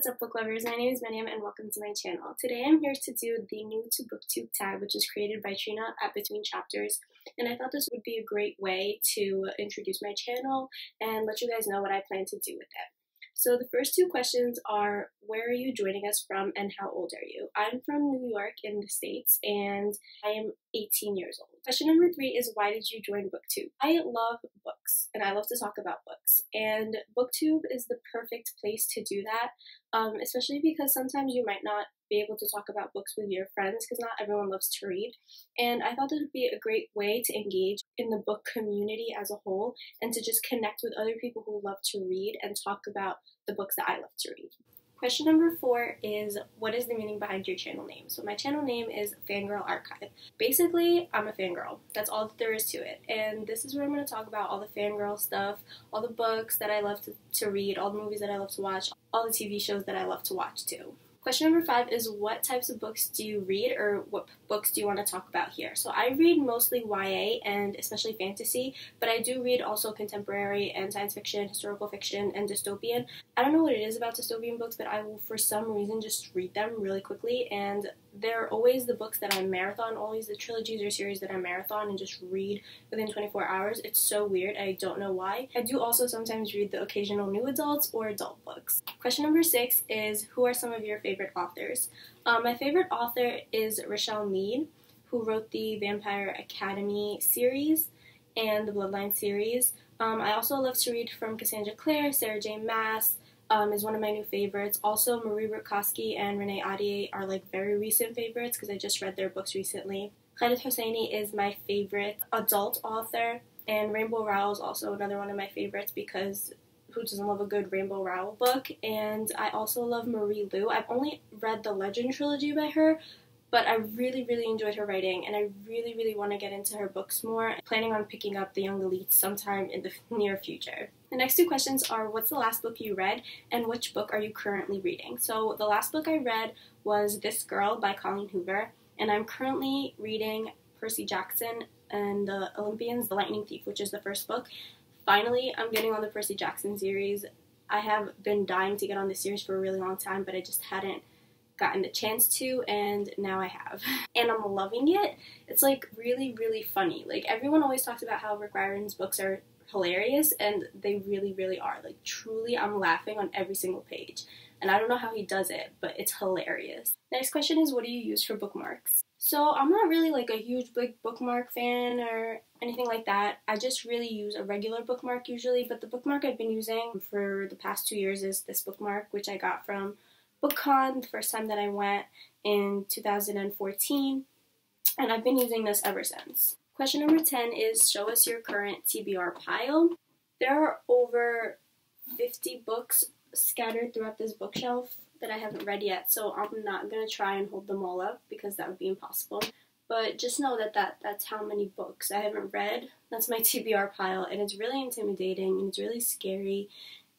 what's up, book lovers? My name is Mariam and welcome to my channel. Today I'm here to do the new to Booktube tag, which was created by Trina at Between Chapters, and I thought this would be a great way to introduce my channel and let you guys know what I plan to do with it. So the first two questions are, where are you joining us from and how old are you? I'm from New York in the States and I am 18 years old. Question number 3 is, why did you join Booktube? I love books and I love to talk about books, and Booktube is the perfect place to do that, especially because sometimes you might not be able to talk about books with your friends because not everyone loves to read, and I thought it would be a great way to engage in the book community as a whole and to just connect with other people who love to read and talk about the books that I love to read. Question number 4 is, what is the meaning behind your channel name? So my channel name is Fangirl Archive. Basically, I'm a fangirl. That's all that there is to it. And this is where I'm going to talk about all the fangirl stuff, all the books that I love to read, all the movies that I love to watch, all the TV shows that I love to watch too. Question number 5 is, what types of books do you read, or what books do you want to talk about here? So I read mostly YA and especially fantasy, but I do read also contemporary and science fiction, historical fiction, and dystopian. I don't know what it is about dystopian books, but I will for some reason just read them really quickly, and they're always the books that I marathon, always the trilogies or series that I marathon and just read within 24 hours. It's so weird. I don't know why. I do also sometimes read the occasional new adults or adult books. Question number 6 is, who are some of your favorite authors? My favorite author is Richelle Mead, who wrote the Vampire Academy series and the Bloodline series. I also love to read from Cassandra Clare. Sarah J. Maas is one of my new favorites. Also, Marie Rutkoski and Renee Ahdieh are like very recent favorites because I just read their books recently. Khaled Hosseini is my favorite adult author, and Rainbow Rowell is also another one of my favorites because who doesn't love a good Rainbow Rowell book? And I also love Marie Lu. I've only read the Legend trilogy by her, but I really enjoyed her writing, and I really want to get into her books more. I'm planning on picking up The Young Elites sometime in the near future. The next two questions are, what's the last book you read, and which book are you currently reading? So the last book I read was This Girl by Colleen Hoover, and I'm currently reading Percy Jackson and the Olympians, The Lightning Thief, which is the first book. Finally, I'm getting on the Percy Jackson series. I have been dying to get on this series for a really long time, but I just hadn't gotten the chance to, and now I have. And I'm loving it. It's like really funny. Like, everyone always talks about how Rick Riordan's books are hilarious, and they really are. Like, truly, I'm laughing on every single page. And I don't know how he does it, but it's hilarious. Next question is, what do you use for bookmarks? So I'm not really like a huge big bookmark fan or anything like that. I just really use a regular bookmark usually, but the bookmark I've been using for the past 2 years is this bookmark, which I got from BookCon the first time that I went in 2014, and I've been using this ever since. Question number 10 is, show us your current TBR pile. There are over 50 books scattered throughout this bookshelf that I haven't read yet, so I'm not going to try and hold them all up because that would be impossible. But just know that that's how many books I haven't read. That's my TBR pile, and it's really intimidating and it's really scary,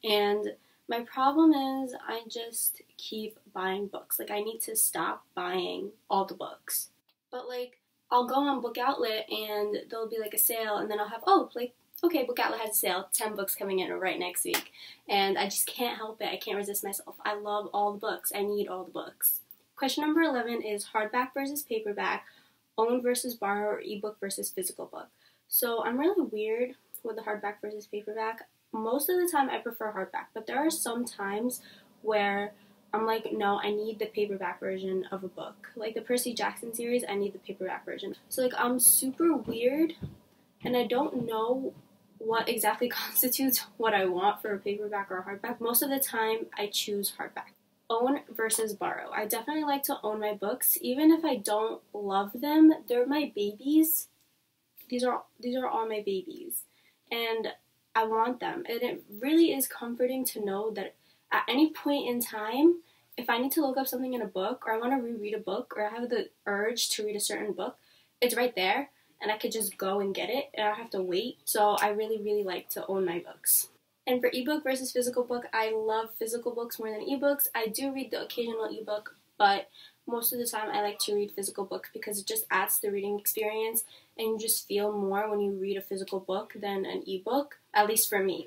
and my problem is I just keep buying books. Like, I need to stop buying all the books. But like, I'll go on Book Outlet and there'll be like a sale, and then I'll have, oh, like, okay, Book Outlet has a sale, 10 books coming in right next week. And I just can't help it. I can't resist myself. I love all the books. I need all the books. Question number 11 is, hardback versus paperback, own versus borrow, or ebook versus physical book. So I'm really weird with the hardback versus paperback. Most of the time I prefer hardback, but there are some times where I'm like, no, I need the paperback version of a book. Like the Percy Jackson series, I need the paperback version. So like, I'm super weird, and I don't know what exactly constitutes what I want for a paperback or a hardback. Most of the time I choose hardback. Own versus borrow. I definitely like to own my books. Even if I don't love them, they're my babies. These are all my babies, and I want them, and it really is comforting to know that at any point in time, if I need to look up something in a book, or I want to reread a book, or I have the urge to read a certain book, it's right there, and I could just go and get it, and I don't have to wait. So I really like to own my books. And for ebook versus physical book, I love physical books more than ebooks. I do read the occasional ebook, but most of the time I like to read physical books because it just adds to the reading experience, and you just feel more when you read a physical book than an ebook, at least for me.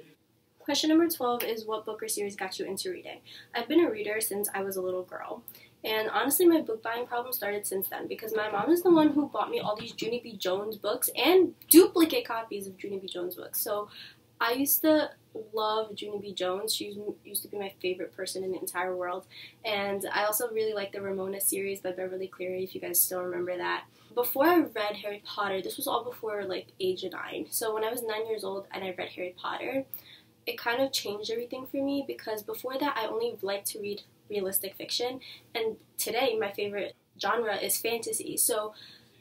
Question number 12 is, what book or series got you into reading? I've been a reader since I was a little girl. And honestly, my book buying problem started since then because my mom is the one who bought me all these Junie B. Jones books and duplicate copies of Junie B. Jones books. So I used to love Junie B. Jones. She used to be my favorite person in the entire world. And I also really like the Ramona series by Beverly Cleary, if you guys still remember that. Before I read Harry Potter, this was all before like age 9. So when I was 9 years old and I read Harry Potter, it kind of changed everything for me because before that I only liked to read realistic fiction, and today my favorite genre is fantasy. So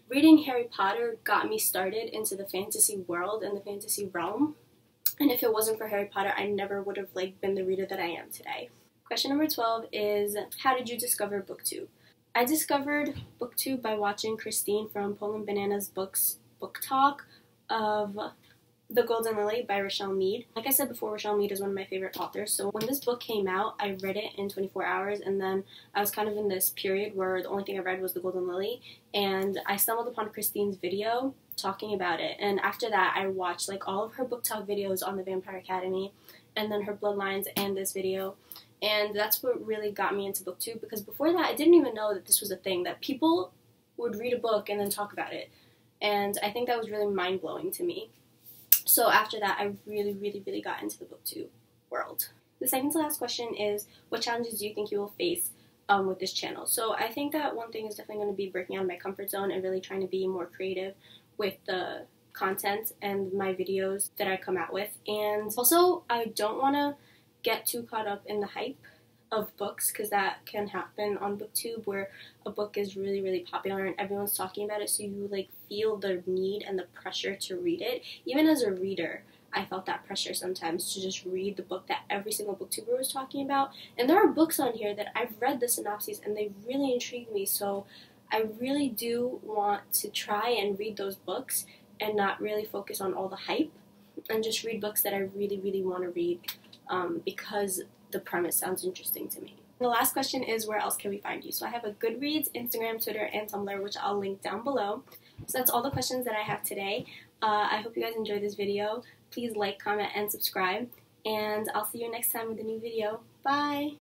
reading Harry Potter got me started into the fantasy world and the fantasy realm, and if it wasn't for Harry Potter, I never would have been the reader that I am today. Question number 12 is, how did you discover Booktube? I discovered Booktube by watching Christine from Poland Bananas Books book talk of The Golden Lily by Rochelle Mead. Like I said before, Rochelle Mead is one of my favorite authors, so when this book came out, I read it in 24 hours, and then I was kind of in this period where the only thing I read was The Golden Lily, and I stumbled upon Christine's video talking about it, and after that, I watched all of her book talk videos on the Vampire Academy, and then her Bloodlines and this video, and that's what really got me into Booktube, because before that, I didn't even know that this was a thing, that people would read a book and then talk about it, and I think that was really mind-blowing to me. So after that, I really got into the Booktube world. The second to last question is, what challenges do you think you will face with this channel? So I think that one thing is definitely going to be breaking out of my comfort zone and really trying to be more creative with the content and my videos that I come out with. And also, I don't want to get too caught up in the hype of books, because that can happen on Booktube where a book is really popular and everyone's talking about it, so you feel the need and the pressure to read it. Even as a reader, I felt that pressure sometimes to just read the book that every single booktuber was talking about. And there are books on here that I've read the synopses and they really intrigue me, so I really do want to try and read those books and not really focus on all the hype and just read books that I really want to read because the premise sounds interesting to me. The last question is, where else can we find you? So I have a Goodreads, Instagram, Twitter, and Tumblr, which I'll link down below. So that's all the questions that I have today. I hope you guys enjoyed this video. Please like, comment, and subscribe. And I'll see you next time with a new video. Bye!